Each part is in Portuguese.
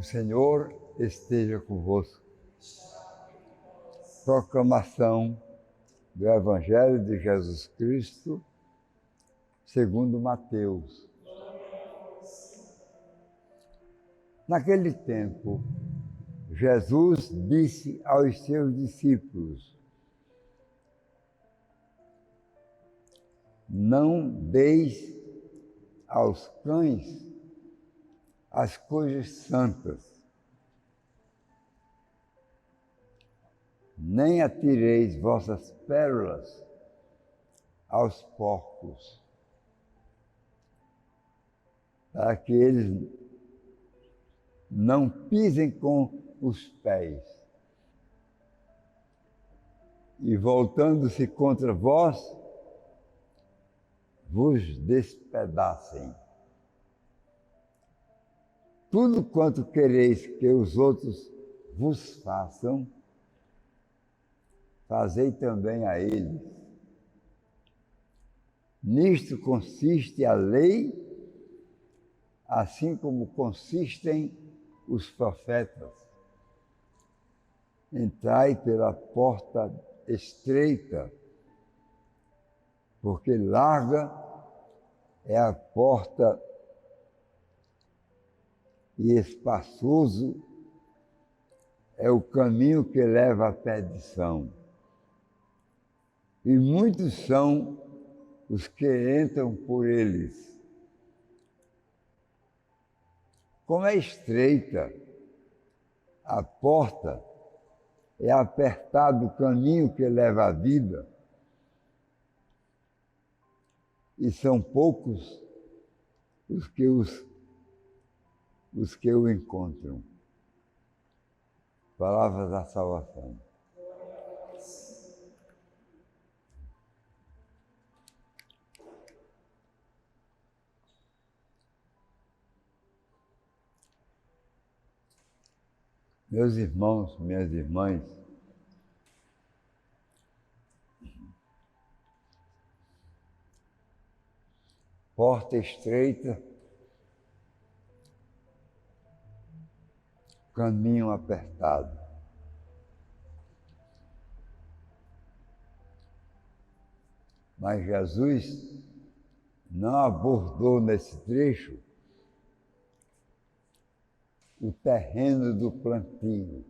O Senhor esteja convosco. Proclamação do Evangelho de Jesus Cristo, segundo Mateus. Naquele tempo, Jesus disse aos seus discípulos: não deis aos cães as coisas santas, nem atireis vossas pérolas aos porcos, para que eles não pisem com os pés e, voltando-se contra vós, vos despedacem. Tudo quanto quereis que os outros vos façam, fazei também a eles. Nisto consiste a lei, assim como consistem os profetas. Entrai pela porta estreita, porque larga é a porta e espaçoso é o caminho que leva à perdição. E muitos são os que entram por eles. Como é estreita a porta, é apertado o caminho que leva à vida, e são poucos os que o encontram. Palavras da salvação. Meus irmãos, minhas irmãs, porta estreita, caminho apertado. Mas Jesus não abordou nesse trecho o terreno do plantio.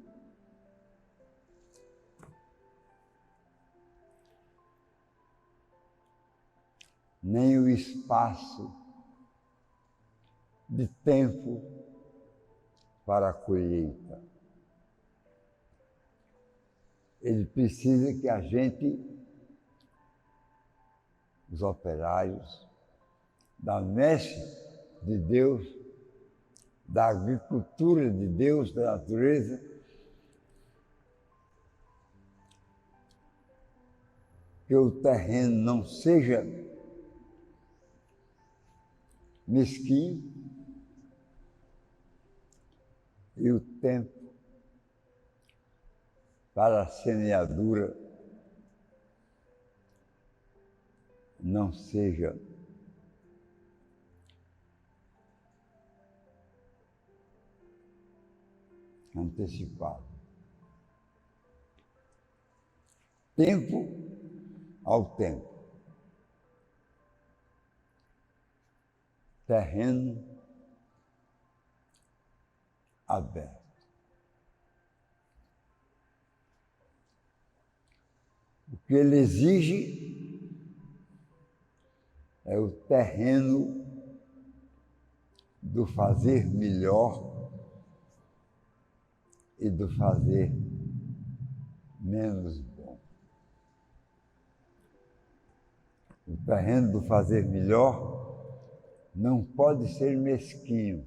Nem o espaço de tempo para a colheita. Ele precisa que a gente, os operários, da messe de Deus, da agricultura de Deus, da natureza, que o terreno não seja mesquinho e o tempo para a semeadura não seja antecipado. Tempo ao tempo. Terreno aberto. O que ele exige é o terreno do fazer melhor e do fazer menos bom. O terreno do fazer melhor não pode ser mesquinho.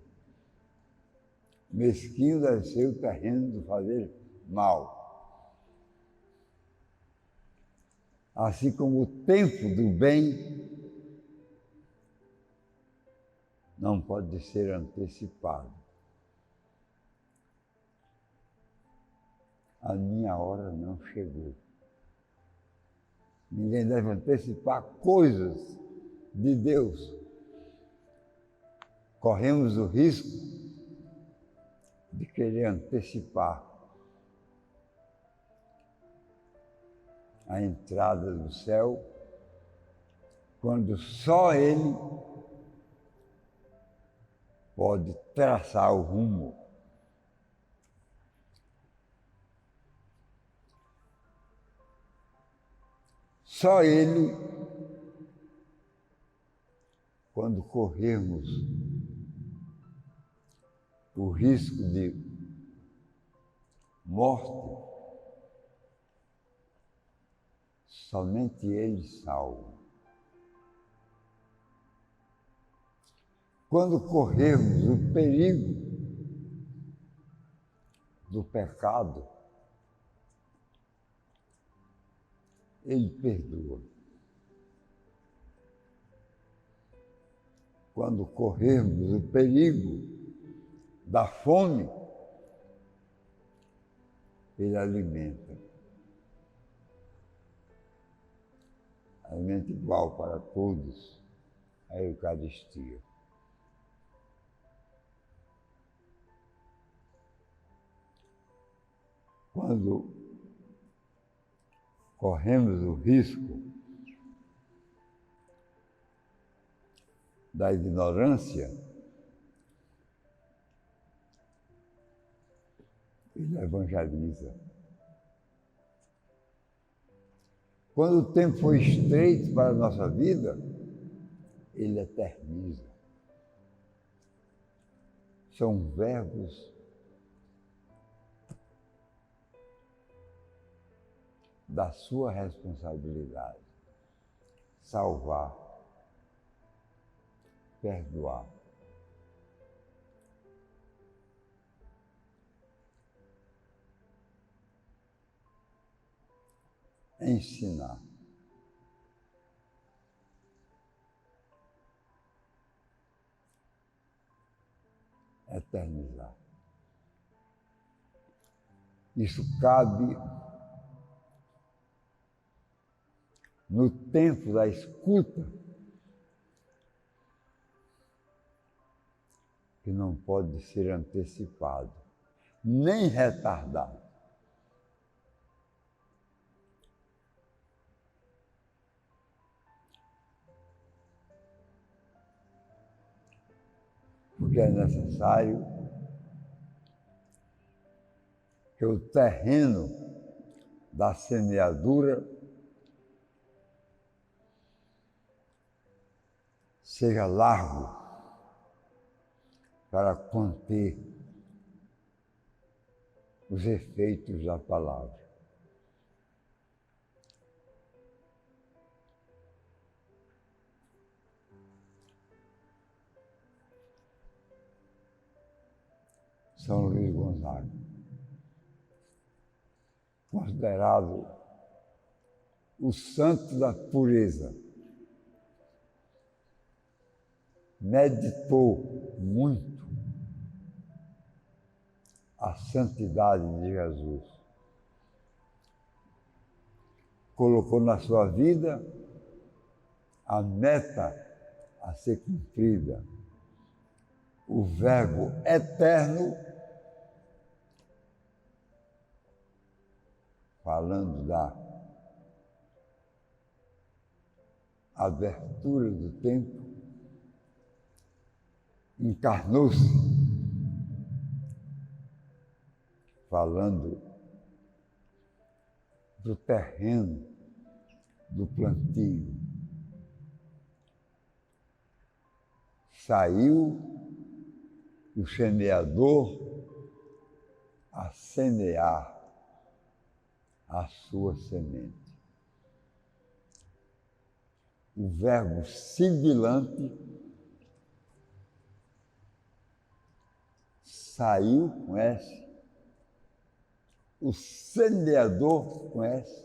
Mesquinho deve ser o terreno do fazer mal. Assim como o tempo do bem não pode ser antecipado. A minha hora não chegou. Ninguém deve antecipar coisas de Deus. Corremos o risco de querer antecipar a entrada do céu, quando só Ele pode traçar o rumo. Só Ele, quando corrermos o risco de morte, somente Ele salva. Quando corrermos o perigo do pecado, Ele perdoa. Quando corrermos o perigo da fome, Ele alimenta. Alimento igual para todos, a Eucaristia. Quando corremos o risco da ignorância, Ele evangeliza. Quando o tempo for estreito para a nossa vida, Ele eterniza. São verbos da sua responsabilidade. Salvar, perdoar. Ensinar. Eternizar. Isso cabe no tempo da escuta, que não pode ser antecipado, nem retardado. Porque é necessário que o terreno da semeadura seja largo para conter os efeitos da palavra. São Luís Gonzaga, considerado o santo da pureza, meditou muito a santidade de Jesus. Colocou na sua vida a meta a ser cumprida, o Verbo eterno, falando da abertura do tempo, encarnou-se, falando do terreno, do plantio. Saiu o semeador a semear a sua semente. O verbo sibilante saiu com S, o semeador com S,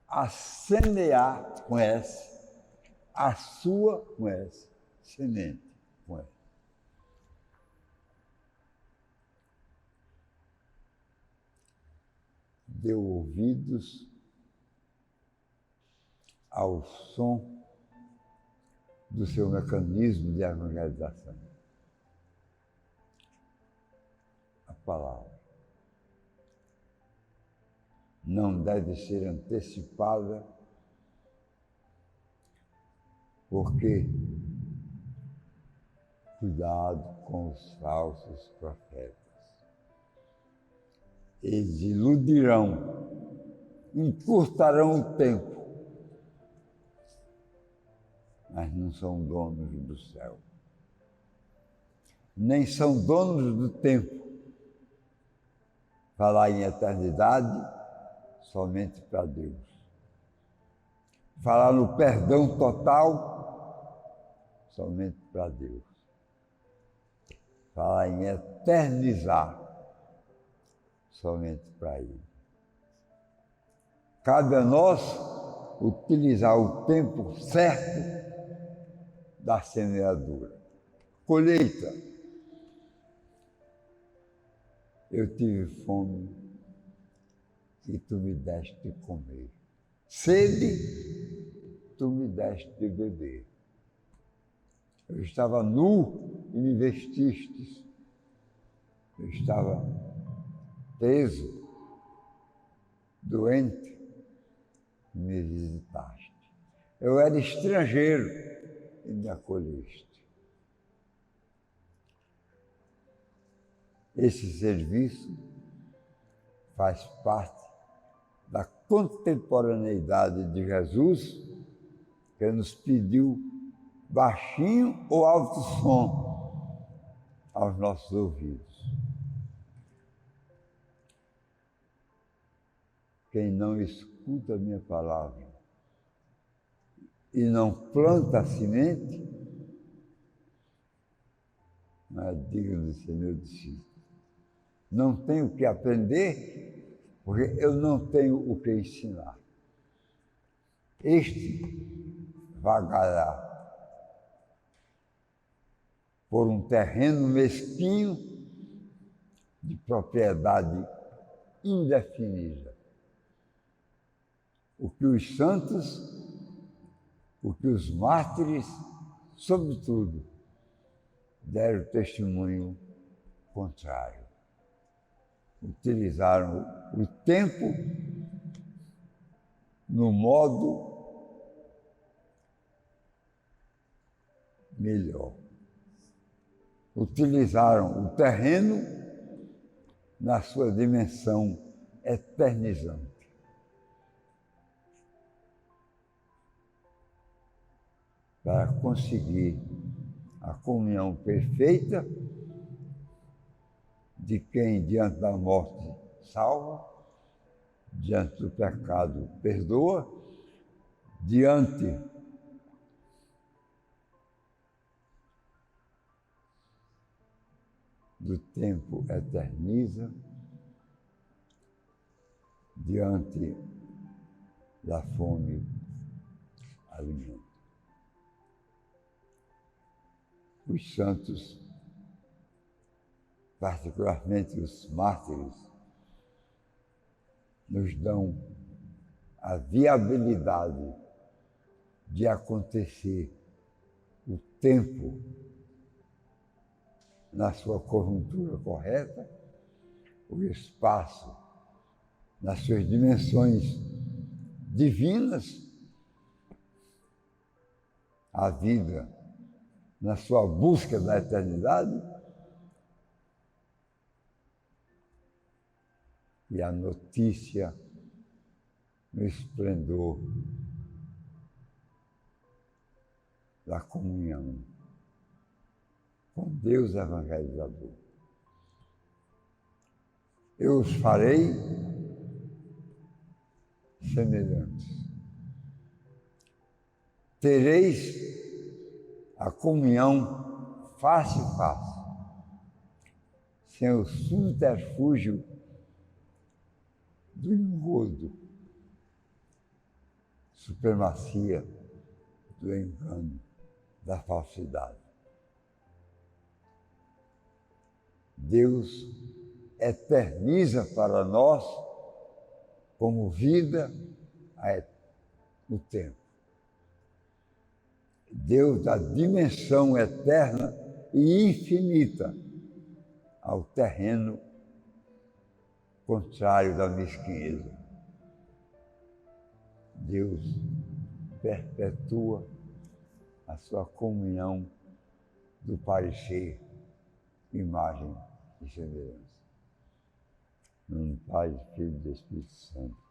a semear com S, a sua com S, semente com S. Deu ouvidos ao som do seu mecanismo de evangelização. palavra não deve ser antecipada, porque cuidado com os falsos profetas. Eles iludirão, encurtarão o tempo, mas não são donos do céu, nem são donos do tempo. Falar em eternidade somente para Deus. Falar no perdão total somente para Deus. Falar em eternizar somente para Ele. Cabe a nós utilizar o tempo certo da semeadura. Colheita. Eu tive fome e tu me deste de comer. Sede, tu me deste de beber. Eu estava nu e me vestistes. Eu estava preso, doente, e me visitaste. Eu era estrangeiro e me acolheste. Esse serviço faz parte da contemporaneidade de Jesus, que nos pediu baixinho ou alto som aos nossos ouvidos. Quem não escuta a minha palavra e não planta a semente, não é digno de ser meu discípulo. Não tenho o que aprender, porque eu não tenho o que ensinar. Este vagará por um terreno mesquinho de propriedade indefinida. O que os santos, o que os mártires, sobretudo, deram testemunho contrário. Utilizaram o tempo no modo melhor. Utilizaram o terreno na sua dimensão eternizante. Para conseguir a comunhão perfeita de quem, diante da morte, salva, diante do pecado, perdoa, diante do tempo, eterniza, diante da fome, alimenta. Os santos, particularmente os mártires, nos dão a viabilidade de acontecer o tempo na sua conjuntura correta, o espaço nas suas dimensões divinas, a vida na sua busca da eternidade, e a notícia no esplendor da comunhão com Deus evangelizador. Eu os farei semelhantes. Tereis a comunhão face a face, sem o subterfúgio do engodo, supremacia do engano, da falsidade. Deus eterniza para nós, como vida, o tempo. Deus dá dimensão eterna e infinita ao terreno contrário da mesquinhez. Deus perpetua a sua comunhão do parecer, imagem e semelhança. No Pai, Filho e Espírito Santo.